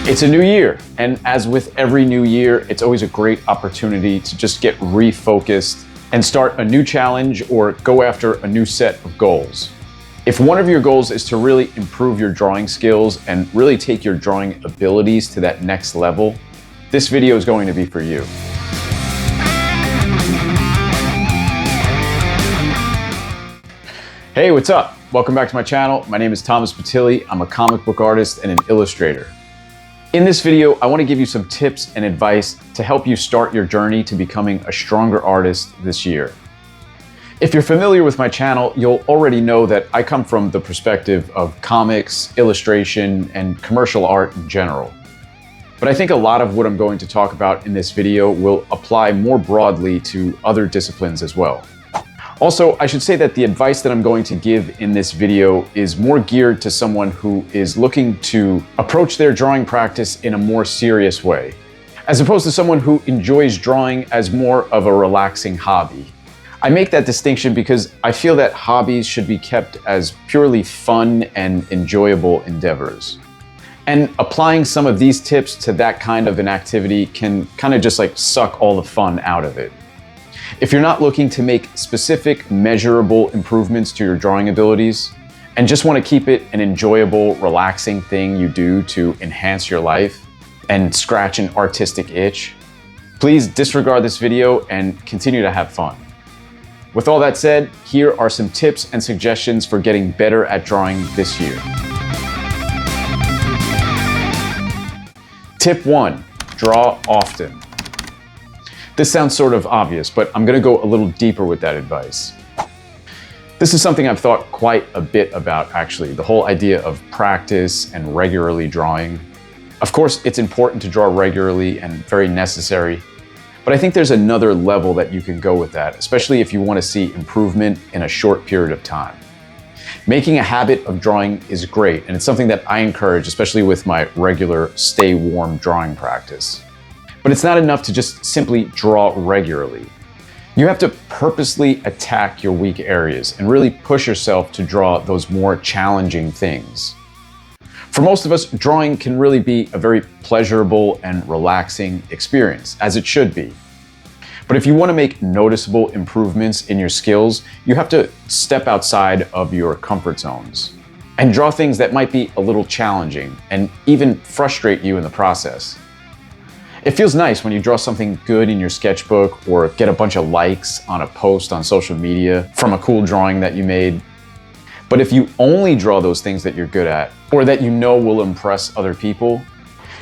It's a new year, and as with every new year, it's always a great opportunity to just get refocused and start a new challenge or go after a new set of goals. If one of your goals is to really improve your drawing skills and really take your drawing abilities to that next level, this video is going to be for you. Hey, what's up? Welcome back to my channel. My name is Thomas Patilli. I'm a comic book artist and an illustrator. In this video, I want to give you some tips and advice to help you start your journey to becoming a stronger artist this year. If you're familiar with my channel, you'll already know that I come from the perspective of comics, illustration, and commercial art in general. But I think a lot of what I'm going to talk about in this video will apply more broadly to other disciplines as well. Also, I should say that the advice that I'm going to give in this video is more geared to someone who is looking to approach their drawing practice in a more serious way, as opposed to someone who enjoys drawing as more of a relaxing hobby. I make that distinction because I feel that hobbies should be kept as purely fun and enjoyable endeavors. And applying some of these tips to that kind of an activity can kind of just like suck all the fun out of it. If you're not looking to make specific, measurable improvements to your drawing abilities and just want to keep it an enjoyable, relaxing thing you do to enhance your life and scratch an artistic itch, please disregard this video and continue to have fun. With all that said, here are some tips and suggestions for getting better at drawing this year. Tip 1, draw often. This sounds sort of obvious, but I'm going to go a little deeper with that advice. This is something I've thought quite a bit about, actually, the whole idea of practice and regularly drawing. Of course, it's important to draw regularly and very necessary, but I think there's another level that you can go with that, especially if you want to see improvement in a short period of time. Making a habit of drawing is great, and it's something that I encourage, especially with my regular stay warm drawing practice. But it's not enough to just simply draw regularly. You have to purposely attack your weak areas and really push yourself to draw those more challenging things. For most of us, drawing can really be a very pleasurable and relaxing experience, as it should be. But if you want to make noticeable improvements in your skills, you have to step outside of your comfort zones and draw things that might be a little challenging and even frustrate you in the process. It feels nice when you draw something good in your sketchbook or get a bunch of likes on a post on social media from a cool drawing that you made. But if you only draw those things that you're good at or that you know will impress other people,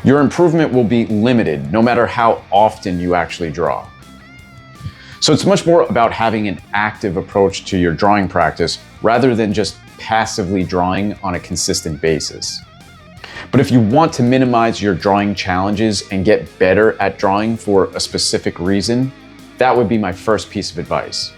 your improvement will be limited no matter how often you actually draw. So it's much more about having an active approach to your drawing practice rather than just passively drawing on a consistent basis. But if you want to minimize your drawing challenges and get better at drawing for a specific reason, that would be my first piece of advice.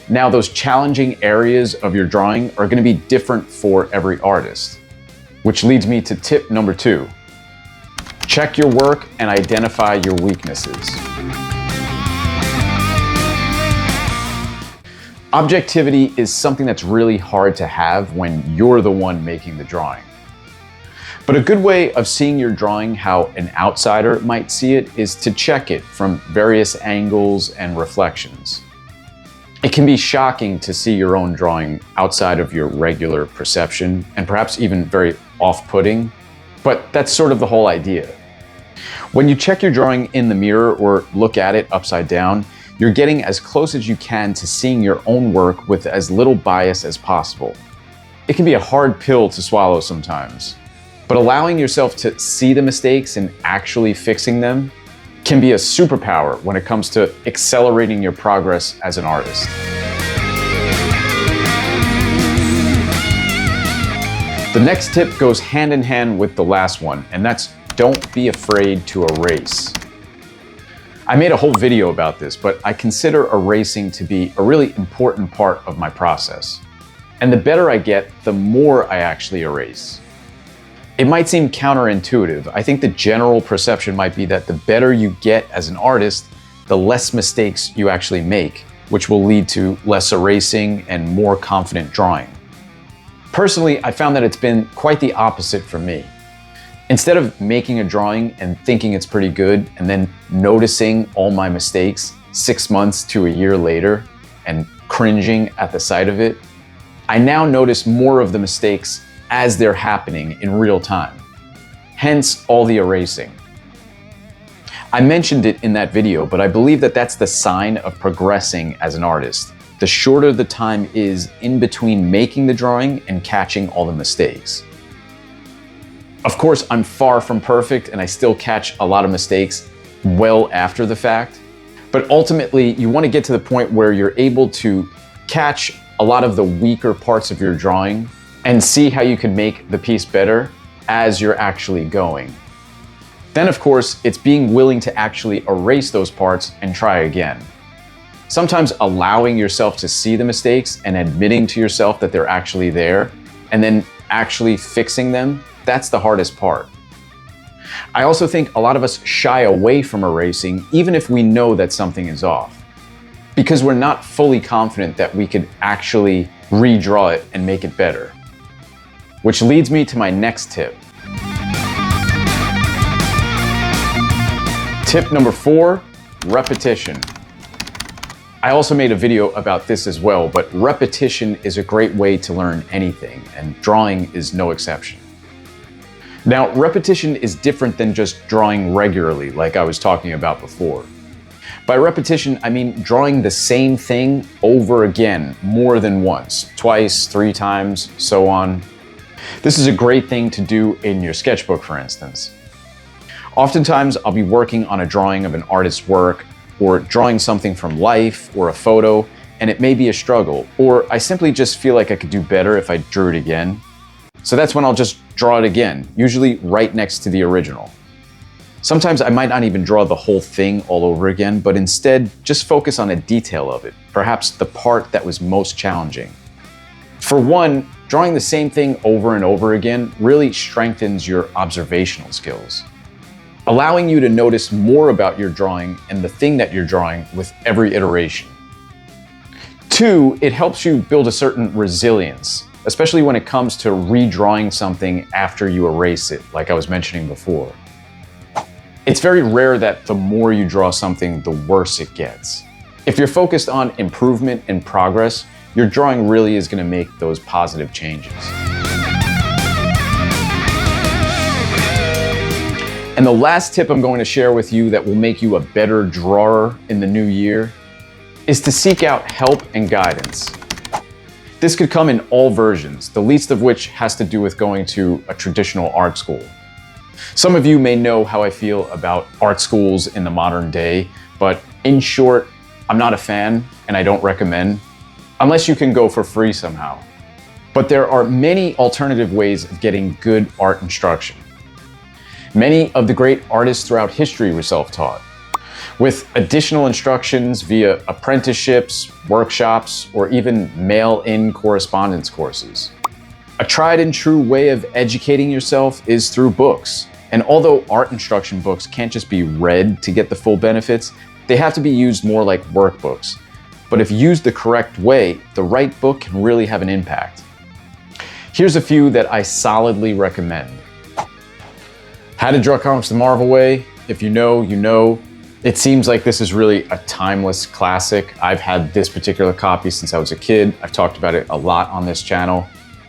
Now, those challenging areas of your drawing are going to be different for every artist, which leads me to tip number 2. Check your work and identify your weaknesses. Objectivity is something that's really hard to have when you're the one making the drawing. But a good way of seeing your drawing how an outsider might see it is to check it from various angles and reflections. It can be shocking to see your own drawing outside of your regular perception and perhaps even very off-putting, but that's sort of the whole idea. When you check your drawing in the mirror or look at it upside down, you're getting as close as you can to seeing your own work with as little bias as possible. It can be a hard pill to swallow sometimes. But allowing yourself to see the mistakes and actually fixing them can be a superpower when it comes to accelerating your progress as an artist. The next tip goes hand in hand with the last one, and that's don't be afraid to erase. I made a whole video about this, but I consider erasing to be a really important part of my process. And the better I get, the more I actually erase. It might seem counterintuitive. I think the general perception might be that the better you get as an artist, the less mistakes you actually make, which will lead to less erasing and more confident drawing. Personally, I found that it's been quite the opposite for me. Instead of making a drawing and thinking it's pretty good and then noticing all my mistakes 6 months to a year later and cringing at the sight of it, I now notice more of the mistakes as they're happening in real time. Hence all the erasing. I mentioned it in that video, but I believe that that's the sign of progressing as an artist. The shorter the time is in between making the drawing and catching all the mistakes. Of course, I'm far from perfect and I still catch a lot of mistakes well after the fact. But ultimately, you want to get to the point where you're able to catch a lot of the weaker parts of your drawing and see how you can make the piece better as you're actually going. Then, of course, it's being willing to actually erase those parts and try again. Sometimes allowing yourself to see the mistakes and admitting to yourself that they're actually there and then actually fixing them, that's the hardest part. I also think a lot of us shy away from erasing even if we know that something is off, because we're not fully confident that we could actually redraw it and make it better. Which leads me to my next tip. Tip number 4, repetition. I also made a video about this as well, but repetition is a great way to learn anything, and drawing is no exception. Now, repetition is different than just drawing regularly, like I was talking about before. By repetition, I mean drawing the same thing over again, more than once, twice, 3 times, so on. This is a great thing to do in your sketchbook, for instance. Oftentimes, I'll be working on a drawing of an artist's work, or drawing something from life, or a photo, and it may be a struggle, or I simply just feel like I could do better if I drew it again. So that's when I'll just draw it again, usually right next to the original. Sometimes I might not even draw the whole thing all over again, but instead just focus on a detail of it, perhaps the part that was most challenging. For one, drawing the same thing over and over again really strengthens your observational skills, allowing you to notice more about your drawing and the thing that you're drawing with every iteration. 2, it helps you build a certain resilience, especially when it comes to redrawing something after you erase it, like I was mentioning before. It's very rare that the more you draw something, the worse it gets. If you're focused on improvement and progress, your drawing really is going to make those positive changes. And the last tip I'm going to share with you that will make you a better drawer in the new year is to seek out help and guidance. This could come in all versions, the least of which has to do with going to a traditional art school. Some of you may know how I feel about art schools in the modern day, but in short, I'm not a fan and I don't recommend, unless you can go for free somehow. But there are many alternative ways of getting good art instruction. Many of the great artists throughout history were self-taught, with additional instructions via apprenticeships, workshops, or even mail-in correspondence courses. A tried and true way of educating yourself is through books. And although art instruction books can't just be read to get the full benefits, they have to be used more like workbooks. But if used the correct way, the right book can really have an impact. Here's a few that I solidly recommend. How to Draw Comics the Marvel Way. If you know, you know. It seems like this is really a timeless classic. I've had this particular copy since I was a kid. I've talked about it a lot on this channel.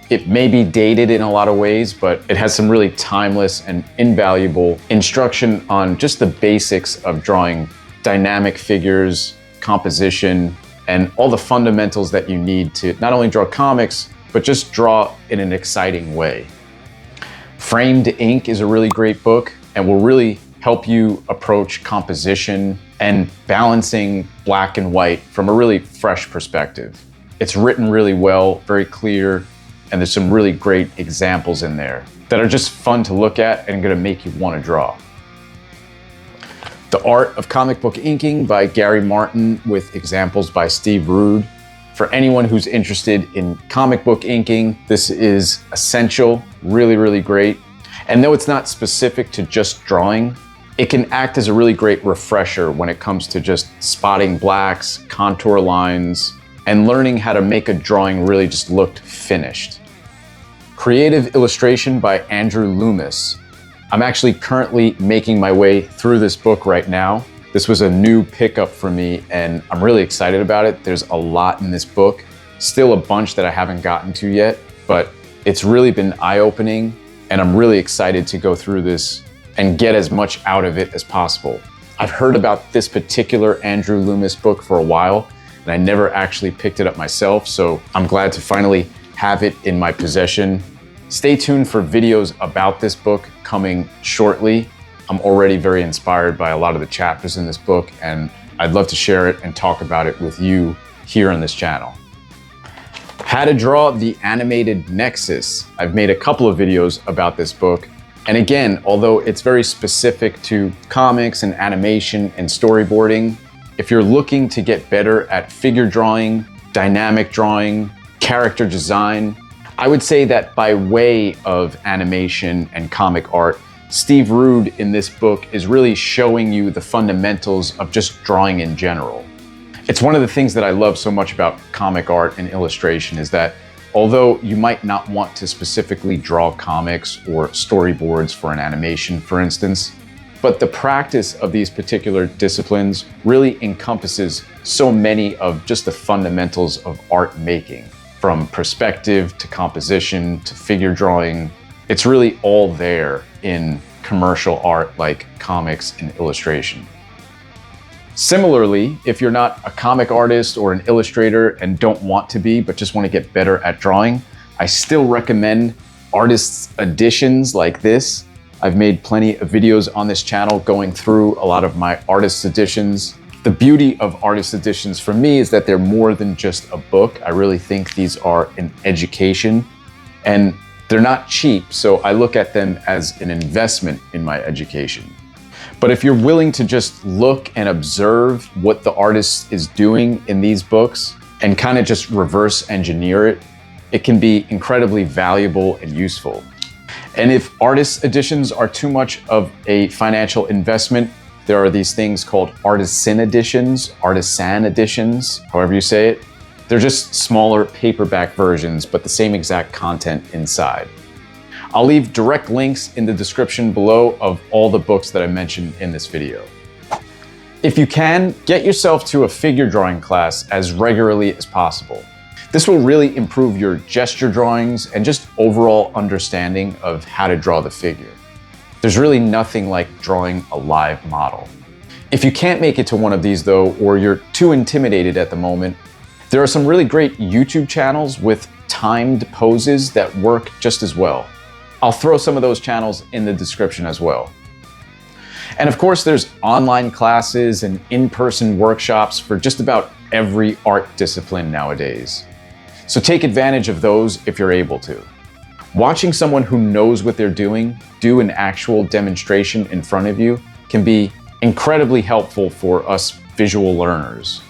It may be dated in a lot of ways, but it has some really timeless and invaluable instruction on just the basics of drawing dynamic figures, composition, and all the fundamentals that you need to not only draw comics, but just draw in an exciting way. Framed Ink is a really great book and will really help you approach composition and balancing black and white from a really fresh perspective. It's written really well, very clear, and there's some really great examples in there that are just fun to look at and gonna make you wanna draw. The Art of Comic Book Inking by Gary Martin with examples by Steve Rude. For anyone who's interested in comic book inking, this is essential, really, really great. And though it's not specific to just drawing, it can act as a really great refresher when it comes to just spotting blacks, contour lines, and learning how to make a drawing really just look finished. Creative Illustration by Andrew Loomis. I'm actually currently making my way through this book right now. This was a new pickup for me and I'm really excited about it. There's a lot in this book, still a bunch that I haven't gotten to yet, but it's really been eye-opening and I'm really excited to go through this and get as much out of it as possible. I've heard about this particular Andrew Loomis book for a while and I never actually picked it up myself, so I'm glad to finally have it in my possession. Stay tuned for videos about this book coming shortly. I'm already very inspired by a lot of the chapters in this book and I'd love to share it and talk about it with you here on this channel. How to draw the animated Nexus. I've made a couple of videos about this book. And again, although it's very specific to comics and animation and storyboarding, if you're looking to get better at figure drawing, dynamic drawing, character design, I would say that by way of animation and comic art, Steve Rude in this book is really showing you the fundamentals of just drawing in general. It's one of the things that I love so much about comic art and illustration is that although you might not want to specifically draw comics or storyboards for an animation, for instance, but the practice of these particular disciplines really encompasses so many of just the fundamentals of art making. From perspective to composition to figure drawing, it's really all there in commercial art like comics and illustration. Similarly, if you're not a comic artist or an illustrator and don't want to be, but just want to get better at drawing, I still recommend artists' editions like this. I've made plenty of videos on this channel going through a lot of my artist editions. The beauty of artist editions for me is that they're more than just a book. I really think these are an education and they're not cheap, so I look at them as an investment in my education. But if you're willing to just look and observe what the artist is doing in these books and kind of just reverse engineer it, it can be incredibly valuable and useful. And if artist editions are too much of a financial investment, there are these things called artisan editions, however you say it. They're just smaller paperback versions, but the same exact content inside. I'll leave direct links in the description below of all the books that I mentioned in this video. If you can, get yourself to a figure drawing class as regularly as possible. This will really improve your gesture drawings and just overall understanding of how to draw the figure. There's really nothing like drawing a live model. If you can't make it to one of these though, or you're too intimidated at the moment, there are some really great YouTube channels with timed poses that work just as well. I'll throw some of those channels in the description as well. And of course, there's online classes and in-person workshops for just about every art discipline nowadays. So take advantage of those if you're able to. Watching someone who knows what they're doing do an actual demonstration in front of you can be incredibly helpful for us visual learners.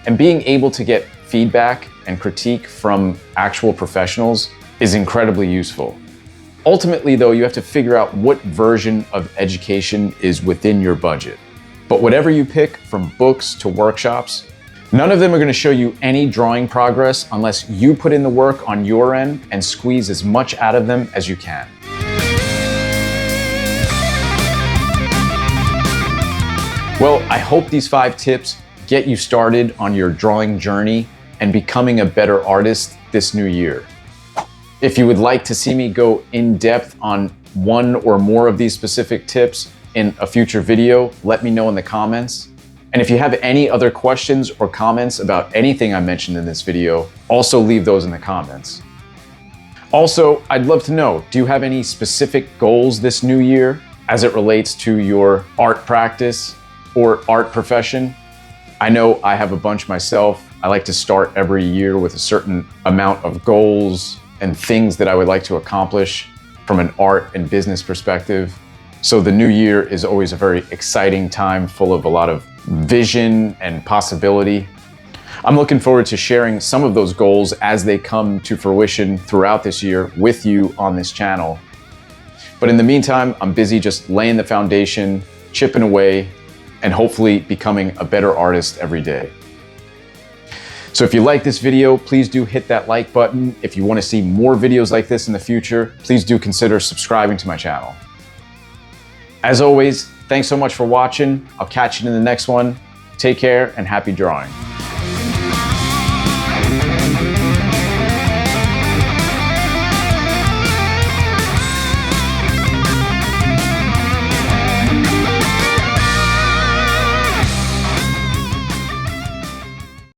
And being able to get feedback and critique from actual professionals is incredibly useful. Ultimately though, you have to figure out what version of education is within your budget. But whatever you pick, from books to workshops, none of them are going to show you any drawing progress unless you put in the work on your end and squeeze as much out of them as you can. Well, I hope these 5 tips get you started on your drawing journey and becoming a better artist this new year. If you would like to see me go in depth on one or more of these specific tips in a future video, let me know in the comments. And if you have any other questions or comments about anything I mentioned in this video, also leave those in the comments. Also, I'd love to know, do you have any specific goals this new year as it relates to your art practice or art profession? I know I have a bunch myself. I like to start every year with a certain amount of goals and things that I would like to accomplish from an art and business perspective. So the new year is always a very exciting time, full of a lot of vision and possibility. I'm looking forward to sharing some of those goals as they come to fruition throughout this year with you on this channel. But in the meantime, I'm busy just laying the foundation, chipping away, and hopefully becoming a better artist every day. So if you like this video, please do hit that like button. If you want to see more videos like this in the future, please do consider subscribing to my channel. As always, thanks so much for watching. I'll catch you in the next one. Take care and happy drawing.